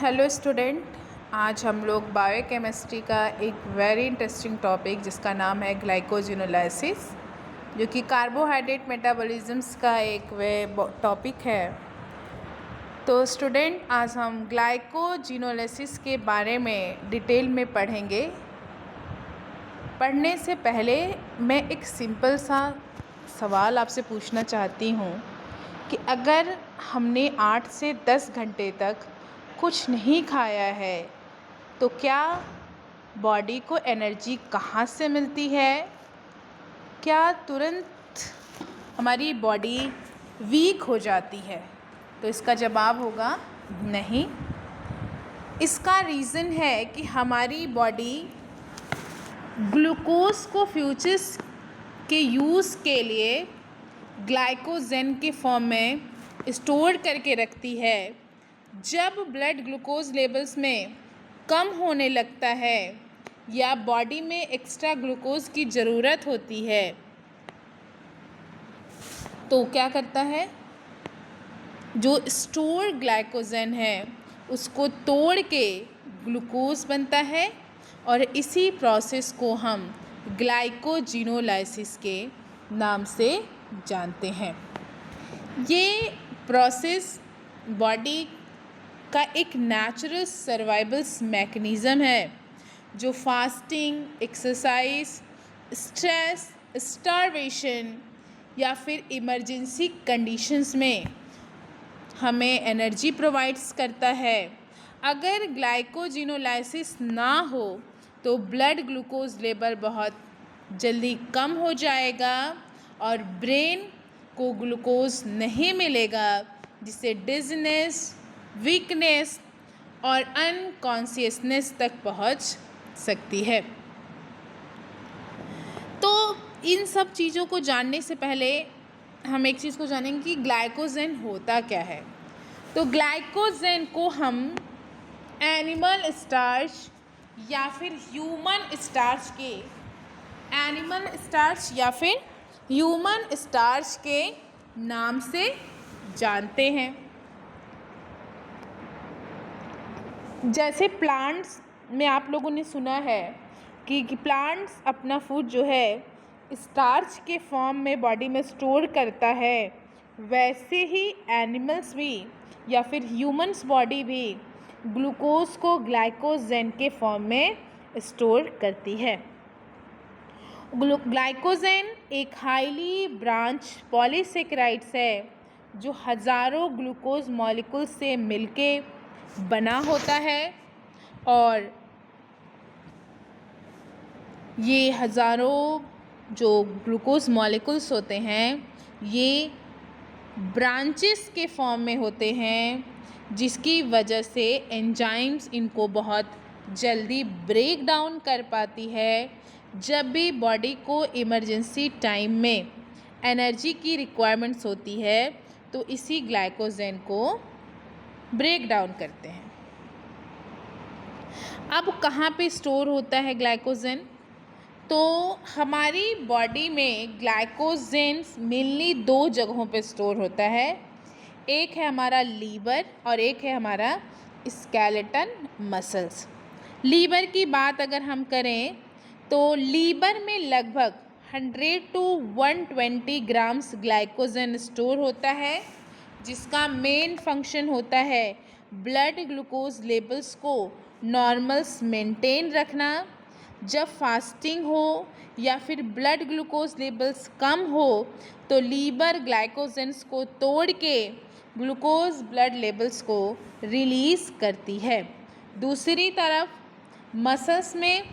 Hello student. आज हम लोग बायोकेमिस्ट्री का एक वेरी इंटरेस्टिंग टॉपिक जिसका नाम है ग्लाइकोजिनोलाइसिस, जो कि कार्बोहाइड्रेट मेटाबॉलिज्म्स का एक वे टॉपिक है। तो स्टूडेंट, आज हम ग्लाइकोजिनोलाइसिस के बारे में डिटेल में पढ़ेंगे। पढ़ने से पहले मैं एक सिंपल सा सवाल आपसे पूछना चाहती हूँ कि अगर हमने 8 से 10 घंटे तक कुछ नहीं खाया है तो क्या बॉडी को एनर्जी कहाँ से मिलती है? क्या तुरंत हमारी बॉडी वीक हो जाती है? तो इसका जवाब होगा नहीं। इसका रीज़न है कि हमारी बॉडी ग्लूकोज को फ्यूचर्स के यूज़ के लिए ग्लाइकोजन के फॉर्म में स्टोर करके रखती है। जब ब्लड ग्लूकोज लेवल्स में कम होने लगता है या बॉडी में एक्स्ट्रा ग्लूकोज की ज़रूरत होती है तो क्या करता है, जो स्टोर ग्लाइकोजन है उसको तोड़ के ग्लूकोज बनता है और इसी प्रोसेस को हम ग्लाइकोजिनोलाइसिस के नाम से जानते हैं। ये प्रोसेस बॉडी का एक नेचुरल सर्वाइवल मैकेनिज़्म है जो फास्टिंग, एक्सरसाइज, स्ट्रेस, स्टारवेशन या फिर इमरजेंसी कंडीशंस में हमें एनर्जी प्रोवाइड्स करता है। अगर ग्लाइकोजिनोलाइसिस ना हो तो ब्लड ग्लूकोज लेवल बहुत जल्दी कम हो जाएगा और ब्रेन को ग्लूकोज नहीं मिलेगा, जिससे डिज़नेस, वीकनेस और अनकॉन्शियसनेस तक पहुंच सकती है। तो इन सब चीज़ों को जानने से पहले हम एक चीज़ को जानेंगे कि ग्लाइकोजन होता क्या है। तो ग्लाइकोजन को हम एनिमल स्टार्च या फिर ह्यूमन स्टार्च के नाम से जानते हैं। जैसे प्लांट्स में आप लोगों ने सुना है कि प्लांट्स अपना फूड जो है स्टार्च के फॉर्म में बॉडी में स्टोर करता है, वैसे ही एनिमल्स भी या फिर ह्यूमंस बॉडी भी ग्लूकोज को ग्लाइकोजन के फॉर्म में स्टोर करती है। ग्लाइकोजन एक हाईली ब्रांच पॉलीसेकेराइड्स है जो हज़ारों ग्लूकोज मॉलिक्यूल से मिलके बना होता है और ये हज़ारों जो ग्लूकोज मॉलिक्यूल्स होते हैं ये ब्रांचेस के फॉर्म में होते हैं, जिसकी वजह से एंजाइम्स इनको बहुत जल्दी ब्रेक डाउन कर पाती है। जब भी बॉडी को इमरजेंसी टाइम में एनर्जी की रिक्वायरमेंट्स होती है तो इसी ग्लाइकोजन को ब्रेक डाउन करते हैं। अब कहाँ पे स्टोर होता है ग्लाइकोजन? तो हमारी बॉडी में ग्लाइकोजन मेनली 2 जगहों पे स्टोर होता है। एक है हमारा लीवर और एक है हमारा स्केलेटन मसल्स। लीवर की बात अगर हम करें तो लीवर में लगभग 100 to 120 ग्राम्स ग्लाइकोजन स्टोर होता है, जिसका मेन फंक्शन होता है ब्लड ग्लूकोज लेवल्स को नॉर्मल्स मेंटेन रखना। जब फास्टिंग हो या फिर ब्लड ग्लूकोज लेवल्स कम हो तो लीवर ग्लाइकोजन्स को तोड़ के ग्लूकोज ब्लड लेवल्स को रिलीज़ करती है। दूसरी तरफ मसल्स में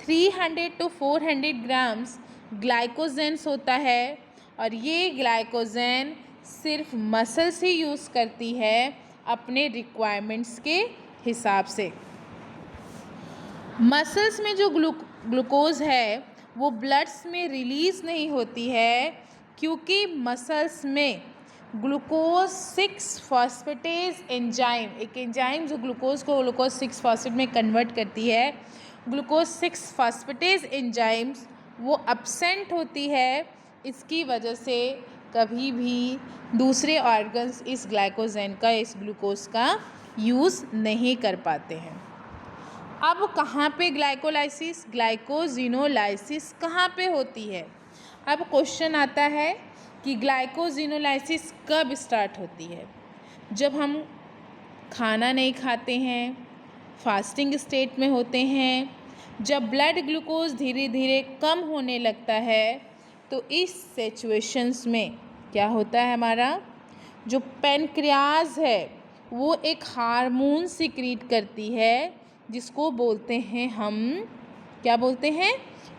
300 to 400 ग्राम्स ग्लाइकोजन्स होता है और ये ग्लाइकोजन सिर्फ मसल्स ही यूज़ करती है अपने रिक्वायरमेंट्स के हिसाब से। मसल्स में जो ग्लूकोज है वो ब्लड्स में रिलीज़ नहीं होती है, क्योंकि मसल्स में ग्लूकोज 6 फॉस्फेटेज एंजाइम, एक एंजाइम जो ग्लूकोज को ग्लूकोज 6 फॉस्फेट में कन्वर्ट करती है, ग्लूकोज 6 फॉस्फेटेज एंजाइम्स वो एब्सेंट होती है। इसकी वजह से कभी भी दूसरे ऑर्गन्स इस ग्लाइकोजन का, इस ग्लूकोज का यूज़ नहीं कर पाते हैं। अब कहाँ पे ग्लाइकोलाइसिस, ग्लाइकोजिनोलाइसिस कहाँ पे होती है? अब क्वेश्चन आता है कि ग्लाइकोजिनोलाइसिस कब स्टार्ट होती है? जब हम खाना नहीं खाते हैं, फास्टिंग स्टेट में होते हैं, जब ब्लड ग्लूकोज धीरे धीरे कम होने लगता है, तो इस सिचुएशंस में क्या होता है, हमारा जो पैनक्रियाज है वो एक हार्मोन सिक्रीट करती है जिसको बोलते हैं हम, क्या बोलते हैं,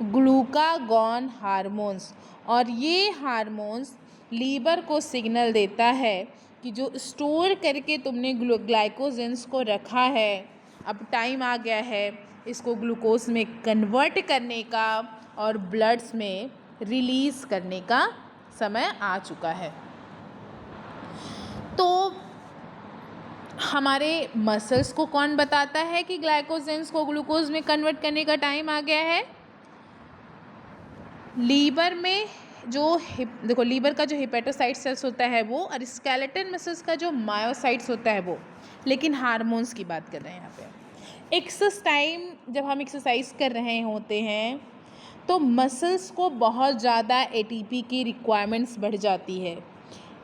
ग्लूकागॉन हार्मोन्स। और ये हार्मोन्स लीवर को सिग्नल देता है कि जो स्टोर करके तुमने ग्लाइकोजेंस को रखा है, अब टाइम आ गया है इसको ग्लूकोज में कन्वर्ट करने का और ब्लड्स में रिलीज़ करने का समय आ चुका है। तो हमारे मसल्स को कौन बताता है कि ग्लाइकोजेंस को ग्लूकोज में कन्वर्ट करने का टाइम आ गया है? लीवर में जो देखो, लीवर का जो हिपेटोसाइट सेल्स होता है वो, और स्केलेटन मसल्स का जो मायोसाइट्स होता है वो। लेकिन हार्मोन्स की बात कर रहे हैं यहाँ पे। जब हम एक्सरसाइज कर रहे होते हैं तो मसल्स को बहुत ज़्यादा एटीपी की रिक्वायरमेंट्स बढ़ जाती है,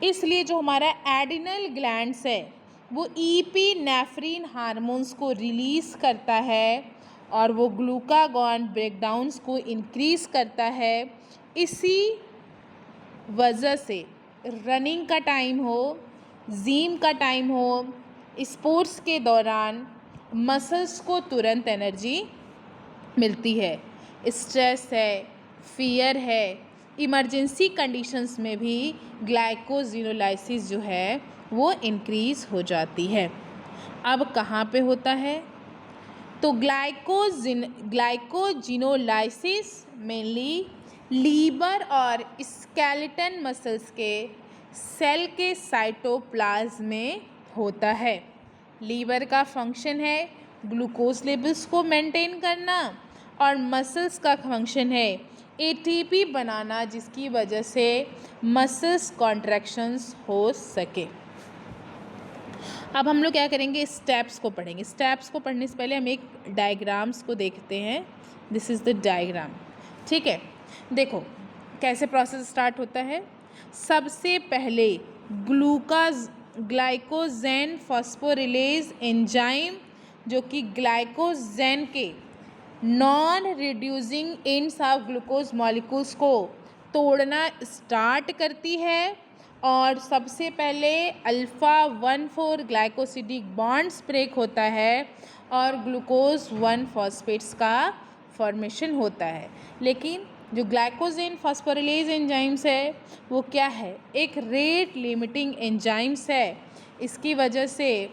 इसलिए जो हमारा एड्रिनल ग्लैंड्स है वो ईपीनेफ्रिन हार्मोन्स को रिलीज़ करता है और वो ग्लूकागॉन ब्रेकडाउन्स को इंक्रीज़ करता है। इसी वजह से रनिंग का टाइम हो, जिम का टाइम हो, स्पोर्ट्स के दौरान मसल्स को तुरंत एनर्जी मिलती है। स्ट्रेस है, फियर है, इमरजेंसी कंडीशंस में भी ग्लाइकोजिनोलाइसिस जो है वो इंक्रीज़ हो जाती है। अब कहाँ पे होता है? तो ग्लाइकोजिनोलाइसिस मेनली लीवर और स्केलेटन मसल्स के सेल के साइटोप्लाज्म में होता है। लीवर का फंक्शन है ग्लूकोज लेवल्स को मेंटेन करना और मसल्स का फंक्शन है एटीपी बनाना, जिसकी वजह से मसल्स कॉन्ट्रैक्शंस हो सके। अब हम लोग क्या करेंगे, स्टेप्स को पढ़ेंगे। स्टेप्स को पढ़ने से पहले हम एक डायग्राम्स को देखते हैं। दिस इज़ द डायग्राम, ठीक है। देखो कैसे प्रोसेस स्टार्ट होता है। सबसे पहले ग्लाइकोजेन फॉस्फोरिलेज एंजाइम, जो कि ग्लाइकोजेन के non reducing ends of glucose molecules को तोड़ना स्टार्ट करती है और सबसे पहले अल्फ़ा 1,4 ग्लाइकोसिडिक बॉन्ड्स ब्रेक होता है और ग्लूकोज 1 फॉस्फेट्स का फॉर्मेशन होता है। लेकिन जो ग्लाइकोजेन फॉस्फोरिलेज एंजाइम्स है वो क्या है, एक रेट लिमिटिंग एंजाइम्स है। इसकी वजह से,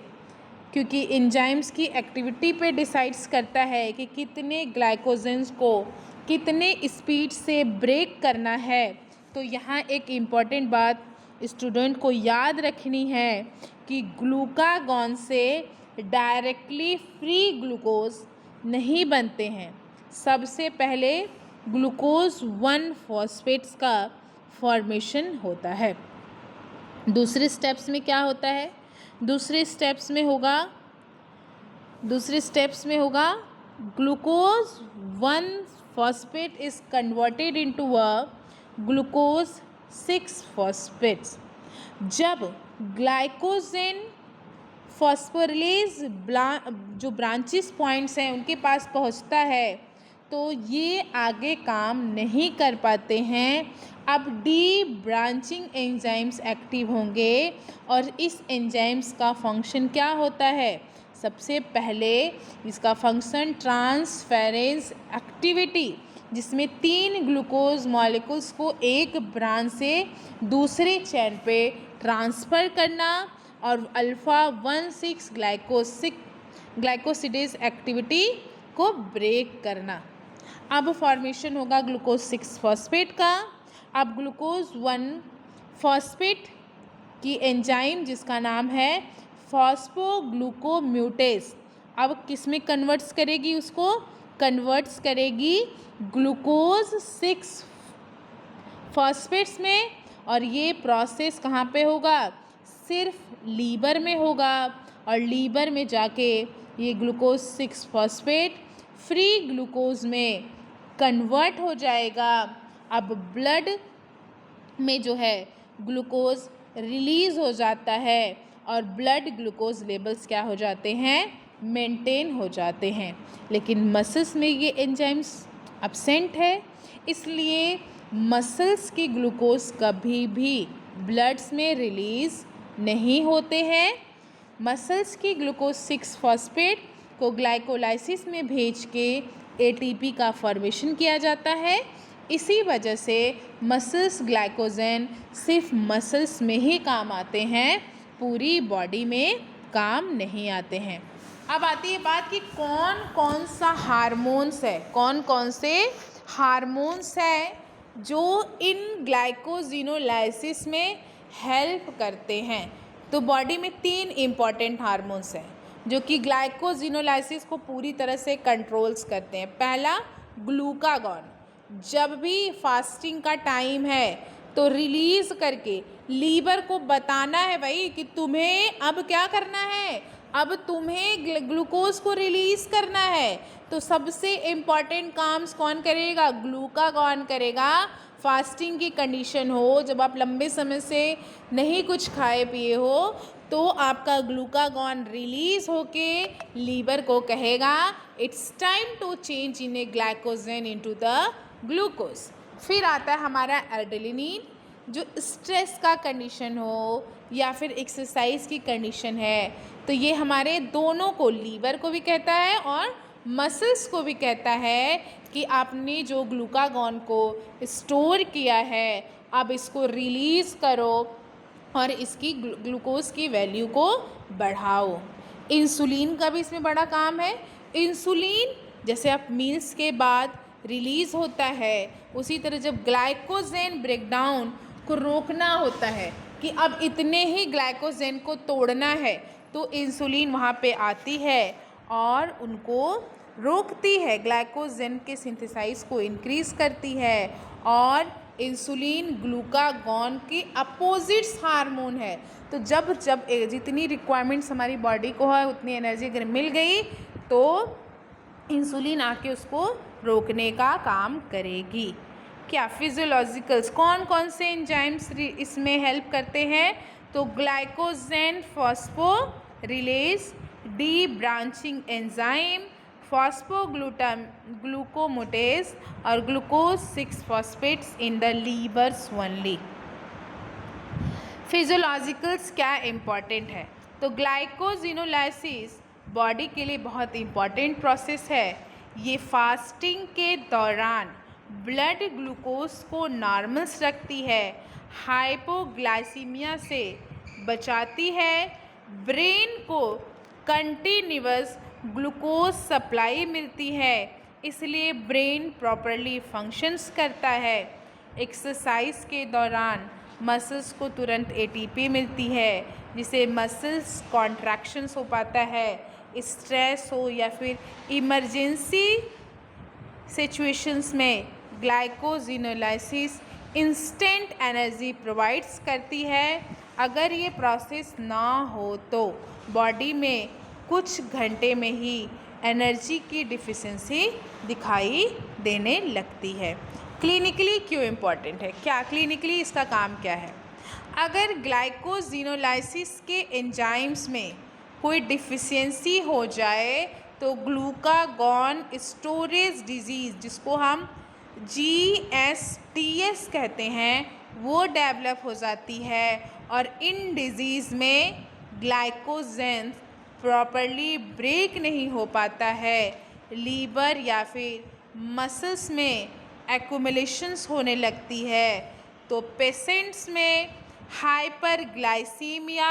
क्योंकि एंजाइम्स की एक्टिविटी पे डिसाइड्स करता है कि कितने ग्लाइकोजेंस को कितने स्पीड से ब्रेक करना है, तो यहाँ एक इम्पॉर्टेंट बात स्टूडेंट को याद रखनी है कि ग्लूकागॉन से डायरेक्टली फ्री ग्लूकोज नहीं बनते हैं। सबसे पहले ग्लूकोज 1 फॉस्फेट्स का फॉर्मेशन होता है। दूसरे स्टेप्स में क्या होता है? दूसरे स्टेप्स में होगा glucose 1 phosphate is converted into a glucose 6 phosphates. जब ग्लाइकोजेन फॉस्फोरिलेज जो ब्रांचेस पॉइंट्स हैं उनके पास पहुंचता है तो ये आगे काम नहीं कर पाते हैं। अब डी ब्रांचिंग एंजाइम्स एक्टिव होंगे और इस एंजाइम्स का फंक्शन क्या होता है? सबसे पहले इसका फंक्शन ट्रांसफेरेंस एक्टिविटी, जिसमें 3 ग्लूकोज मॉलिक्यूल्स को एक ब्रांच से दूसरे चेन पे ट्रांसफ़र करना और अल्फ़ा 1,6 ग्लाइकोसिडेज एक्टिविटी को ब्रेक करना। अब फॉर्मेशन होगा ग्लूकोज 6 फॉस्फेट का। अब ग्लूकोज 1 फॉस्फेट की एंजाइम जिसका नाम है फॉस्फोग्लूकोम्यूटेस, अब किस में कन्वर्ट्स करेगी? उसको कन्वर्ट्स करेगी ग्लूकोज 6 फॉस्फेट्स में। और ये प्रोसेस कहाँ पे होगा? सिर्फ लीवर में होगा और लीवर में जाके ये ग्लूकोज 6 फॉस्फेट फ्री ग्लूकोज में कन्वर्ट हो जाएगा। अब ब्लड में जो है ग्लूकोज रिलीज़ हो जाता है और ब्लड ग्लूकोज लेवल्स क्या हो जाते हैं, मेंटेन हो जाते हैं। लेकिन मसल्स में ये एंजाइम्स एब्सेंट है, इसलिए मसल्स की ग्लूकोज कभी भी ब्लड्स में रिलीज़ नहीं होते हैं। मसल्स की ग्लूकोज 6 फॉस्फेट को ग्लाइकोलाइसिस में भेज के एटीपी का फॉर्मेशन किया जाता है। इसी वजह से मसल्स ग्लाइकोजन सिर्फ मसल्स में ही काम आते हैं, पूरी बॉडी में काम नहीं आते हैं। अब आती है बात कि कौन कौन सा हार्मोन्स है, कौन कौन से हार्मोन्स है जो इन ग्लाइकोजिनोलाइसिस में हेल्प करते हैं। तो बॉडी में 3 इम्पॉर्टेंट हार्मोन्स हैं जो कि ग्लाइकोजिनोलाइसिस को पूरी तरह से कंट्रोल्स करते हैं। पहला ग्लूकागॉन, जब भी फास्टिंग का टाइम है तो रिलीज़ करके लीवर को बताना है भाई कि तुम्हें अब क्या करना है, अब तुम्हें ग्लूकोज को रिलीज़ करना है। तो सबसे इम्पॉर्टेंट काम्स कौन करेगा, ग्लूकागॉन करेगा। फास्टिंग की कंडीशन हो, जब आप लंबे समय से नहीं कुछ खाए पिए हो, तो आपका ग्लूकागॉन रिलीज़ होके लीवर को कहेगा it's time to change in a glycogen into the glucose. फिर आता है हमारा एड्रेनलिन, जो स्ट्रेस का कंडीशन हो या फिर एक्सरसाइज की कंडीशन है, तो ये हमारे दोनों को, लीवर को भी कहता है और मसल्स को भी कहता है कि आपने जो ग्लूकागॉन को स्टोर किया है अब इसको रिलीज़ करो और इसकी ग्लूकोज की वैल्यू को बढ़ाओ। इंसुलिन का भी इसमें बड़ा काम है। इंसुलिन जैसे आप मील्स के बाद रिलीज़ होता है, उसी तरह जब ग्लाइकोजन ब्रेकडाउन को रोकना होता है कि अब इतने ही ग्लाइकोजन को तोड़ना है, तो इंसुलिन वहाँ पे आती है और उनको रोकती है, ग्लाइकोजन के सिंथेसाइज को इंक्रीज़ करती है। और इंसुलिन ग्लूकागॉन की अपोजिट्स हार्मोन है। तो जब जब जितनी रिक्वायरमेंट्स हमारी बॉडी को है उतनी एनर्जी अगर मिल गई तो इंसुलिन आके उसको रोकने का काम करेगी। क्या फिजियोलॉजिकल्स कौन कौन से एंजाइम्स इसमें हेल्प करते हैं, तो glycogen phosphorylase, debranching enzyme, ग्लूकोमोटेज और glucose 6 phosphates in the livers only. Physiologicals क्या इम्पॉर्टेंट है, तो ग्लाइकोजिनोलाइसिस बॉडी के लिए बहुत इम्पॉर्टेंट प्रोसेस है। ये फास्टिंग के दौरान ब्लड ग्लूकोज को नॉर्मल्स रखती है, हाइपोग्लाइसीमिया से बचाती है, ब्रेन को कंटिन्यूअस ग्लूकोज सप्लाई मिलती है, इसलिए ब्रेन प्रॉपरली फंक्शंस करता है। एक्सरसाइज के दौरान मसल्स को तुरंत एटीपी मिलती है, जिससे मसल्स कॉन्ट्रैक्शंस हो पाता है। स्ट्रेस हो या फिर इमरजेंसी सिचुएशंस में ग्लाइकोजिनोलाइसिस इंस्टेंट एनर्जी प्रोवाइड्स करती है। अगर ये प्रोसेस ना हो तो बॉडी में कुछ घंटे में ही एनर्जी की डिफिशिएंसी दिखाई देने लगती है। क्लिनिकली क्यों इम्पॉर्टेंट है, क्या क्लिनिकली इसका काम क्या है? अगर ग्लाइकोजिनोलाइसिस के एंजाइम्स में कोई डिफिशिएंसी हो जाए तो ग्लूकागॉन स्टोरेज डिजीज़, जिसको हम GSTS कहते हैं, वो डेवलप हो जाती है और इन डिजीज़ में ग्लाइकोजन प्रॉपरली ब्रेक नहीं हो पाता है, लीवर या फिर मसल्स में एक्यूमुलेशंस होने लगती है। तो पेशेंट्स में hyperglycaemia,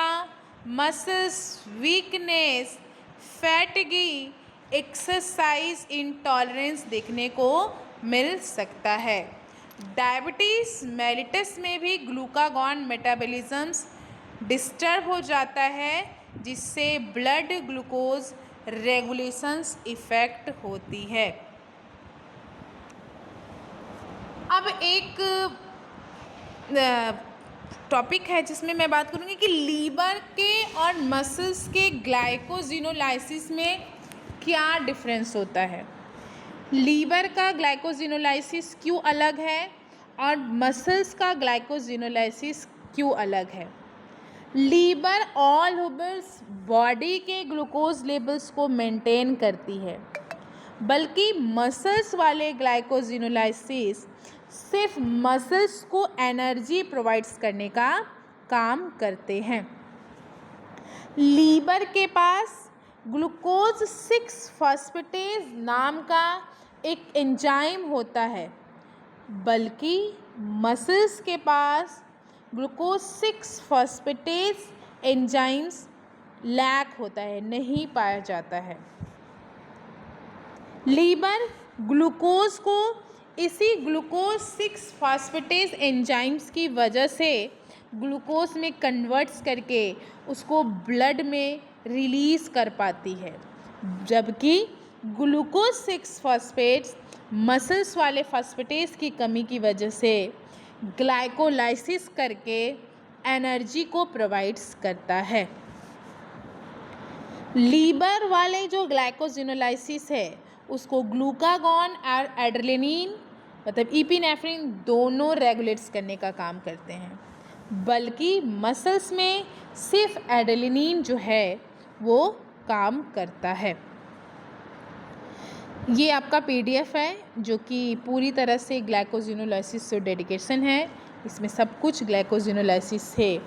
muscles weakness, fatigue, exercise intolerance देखने को मिल सकता है। डायबिटीज़ मेलिटस में भी ग्लूकागॉन मेटाबॉलिज्म्स डिस्टर्ब हो जाता है, जिससे ब्लड ग्लूकोज रेगुलेशंस इफ़ेक्ट होती है। अब एक टॉपिक है जिसमें मैं बात करूँगी कि लीवर के और मसल्स के ग्लाइकोजिनोलाइसिस में क्या डिफरेंस होता है। लीवर का ग्लाइकोजिनोलाइसिस क्यों अलग है और मसल्स का ग्लाइकोजिनोलाइसिस क्यों अलग है। लीवर ऑल ओवर्स बॉडी के ग्लूकोज लेवल्स को मेंटेन करती है, बल्कि मसल्स वाले ग्लाइकोजिनोलाइसिस सिर्फ मसल्स को एनर्जी प्रोवाइड्स करने का काम करते हैं। लीवर के पास ग्लूकोज 6 फॉस्फेटेज नाम का एक एंजाइम होता है, बल्कि मसल्स के पास ग्लूकोज 6 फॉस्फेटेज एंजाइम्स लैक होता है, नहीं पाया जाता है। लीवर ग्लूकोज को इसी ग्लूकोज 6 फॉस्फेटेज एंजाइम्स की वजह से ग्लूकोज में कन्वर्ट्स करके उसको ब्लड में रिलीज़ कर पाती है, जबकि ग्लूकोज 6 फॉस्फेट्स मसल्स वाले फॉस्फेटेज की कमी की वजह से ग्लाइकोलाइसिस करके एनर्जी को प्रोवाइड्स करता है। लीवर वाले जो ग्लाइकोजिनोलाइसिस है उसको ग्लूकागॉन और एड्रेनालिन मतलब इपिनेफ्रिन दोनों रेगुलेट्स करने का काम करते हैं, बल्कि मसल्स में सिर्फ एड्रेनालिन जो है वो काम करता है। ये आपका PDF है जो कि पूरी तरह से ग्लाइकोजिनोलाइसिस से डेडिकेशन है। इसमें सब कुछ ग्लाइकोजिनोलाइसिस से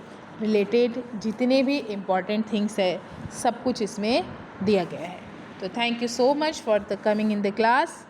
रिलेटेड जितने भी इम्पॉर्टेंट थिंग्स है सब कुछ इसमें दिया गया है। तो thank you so much for the coming in the class.